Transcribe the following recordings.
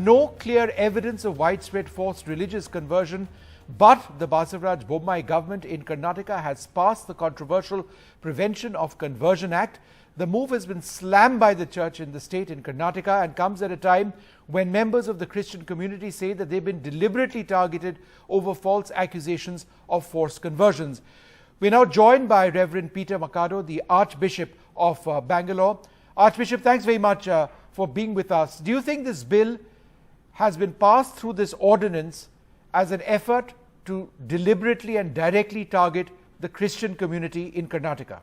no clear evidence of widespread forced religious conversion, but the Basavaraj Bommai government in Karnataka has passed the controversial Prevention of Conversion Act. The move has been slammed by the church in the state in Karnataka and comes at a time when members of the Christian community say that they've been deliberately targeted over false accusations of forced conversions. We're now joined by Reverend Peter Makado, the Archbishop of Bangalore. Archbishop, thanks very much for being with us. Do you think this bill has been passed through this ordinance as an effort to deliberately and directly target the Christian community in Karnataka?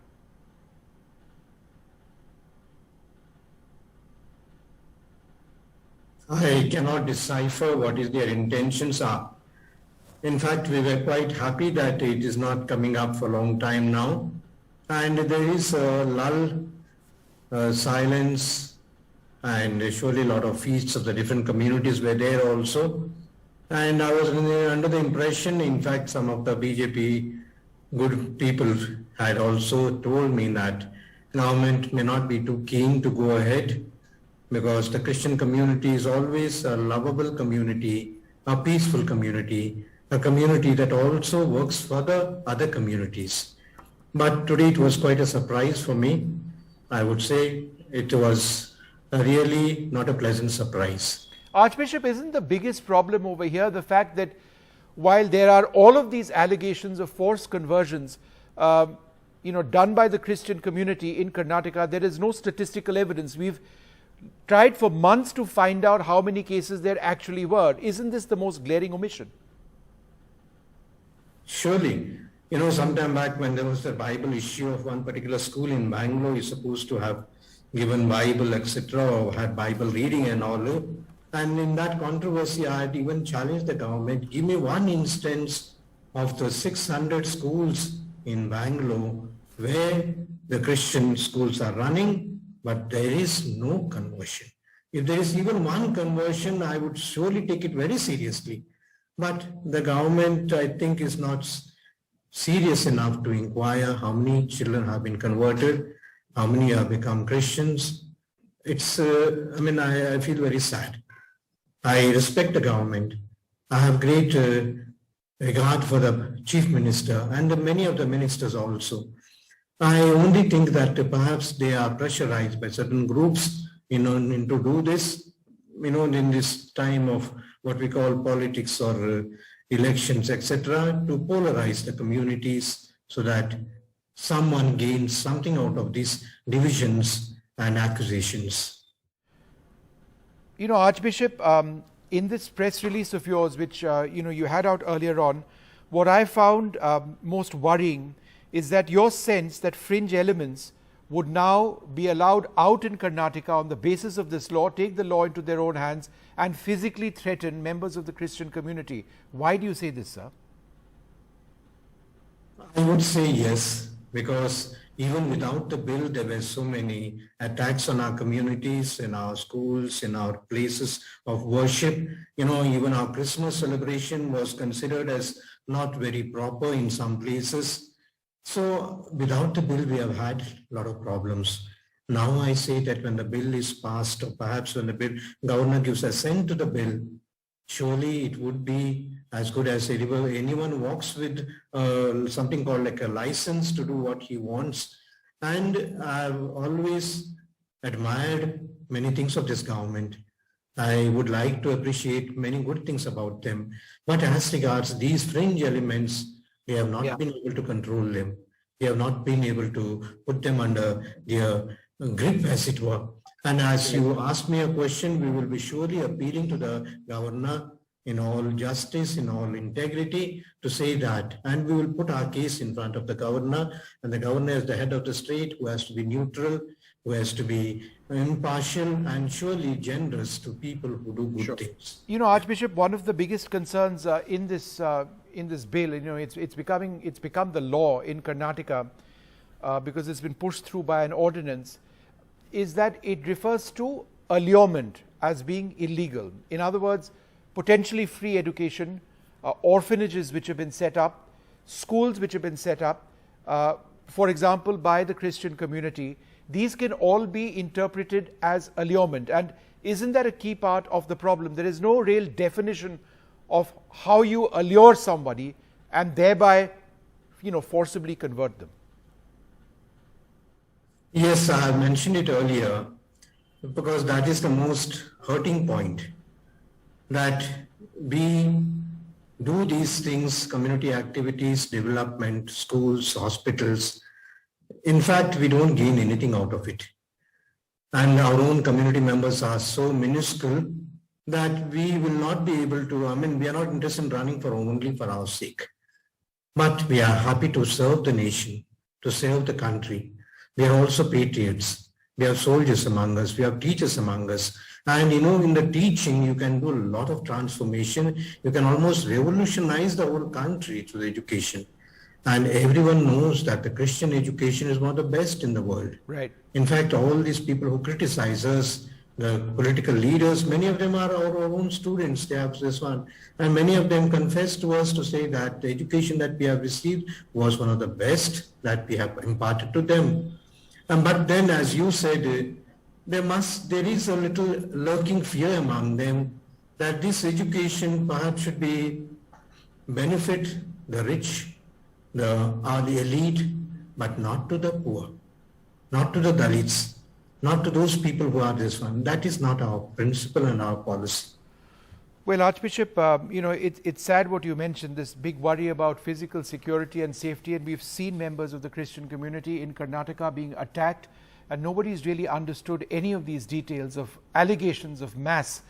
I cannot decipher what their intentions are. In fact, we were quite happy that it is not coming up for a long time now. And there is a lull, silence, and surely a lot of feasts of the different communities were there also. And I was under the impression, in fact, some of the BJP good people had also told me that government may not be too keen to go ahead, because the Christian community is always a lovable community, a peaceful community, a community that also works for the other communities. But today it was quite a surprise for me. I would say it was really not a pleasant surprise. Archbishop, isn't the biggest problem over here the fact that while there are all of these allegations of forced conversions done by the Christian community in Karnataka, there is no statistical evidence. We've tried for months to find out how many cases there actually were. Isn't this the most glaring omission? Surely. Some time back when there was the Bible issue of one particular school in Bangalore, is supposed to have given Bible, etc., or had Bible reading and all. And in that controversy, I had even challenged the government, give me one instance of the 600 schools in Bangalore where the Christian schools are running, but there is no conversion. If there is even one conversion, I would surely take it very seriously. But the government, I think, is not serious enough to inquire how many children have been converted, how many have become Christians. It's, I feel very sad. I respect the government. I have great regard for the chief minister and many of the ministers also. I only think that perhaps they are pressurized by certain groups, to do this, in this time of what we call politics or elections, etc., to polarize the communities so that someone gains something out of these divisions and accusations. Archbishop, in this press release of yours, which you had out earlier on, what I found most worrying is that your sense that fringe elements would now be allowed out in Karnataka on the basis of this law, take the law into their own hands and physically threaten members of the Christian community. Why do you say this, sir? I would say yes, because even without the bill, there were so many attacks on our communities, in our schools, in our places of worship. Even our Christmas celebration was considered as not very proper in some places. So without the bill, we have had a lot of problems. Now I say that when the bill is passed, or perhaps when the governor gives assent to the bill, surely it would be as good as anyone walks with something called like a license to do what he wants. And I've always admired many things of this government. I would like to appreciate many good things about them. But as regards these fringe elements, we have not been able to control them. We have not been able to put them under their grip, as it were. And as you asked me a question, we will be surely appealing to the governor in all justice, in all integrity, to say that. And we will put our case in front of the governor. And the governor is the head of the state, who has to be neutral, who has to be impartial and surely generous to people who do good things. Archbishop, one of the biggest concerns in this bill, it's become the law in Karnataka because it's been pushed through by an ordinance, is that it refers to allurement as being illegal. In other words, potentially free education, orphanages which have been set up, schools which have been set up, for example, by the Christian community. These can all be interpreted as allurement. And Isn't that a key part of the problem? There is no real definition of how you allure somebody and thereby, forcibly convert them. Yes, I have mentioned it earlier because that is the most hurting point, that we do these things, community activities, development, schools, hospitals. In fact, we don't gain anything out of it. And our own community members are so minuscule that we will not be able to, we are not interested in running only for our sake. But we are happy to serve the nation, to serve the country. We are also patriots. We have soldiers among us. We have teachers among us. And in the teaching, you can do a lot of transformation. You can almost revolutionize the whole country through the education. And everyone knows that the Christian education is one of the best in the world. Right. In fact, all these people who criticize us, the political leaders, many of them are our own students. They have this one. And many of them confess to us to say that the education that we have received was one of the best that we have imparted to them. But then, as you said, there is a little lurking fear among them that this education perhaps should be benefit the rich, the elite, but not to the poor, not to the Dalits, not to those people who are this one. That is not our principle and our policy. Well, Archbishop, it's sad what you mentioned, this big worry about physical security and safety, and we've seen members of the Christian community in Karnataka being attacked, and nobody's really understood any of these details of allegations of mass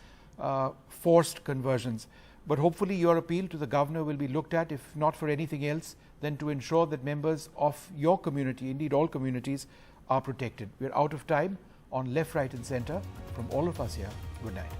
forced conversions. But hopefully your appeal to the governor will be looked at, if not for anything else, then to ensure that members of your community, indeed all communities, are protected. We're out of time. On Left, Right and Centre, from all of us here, good night.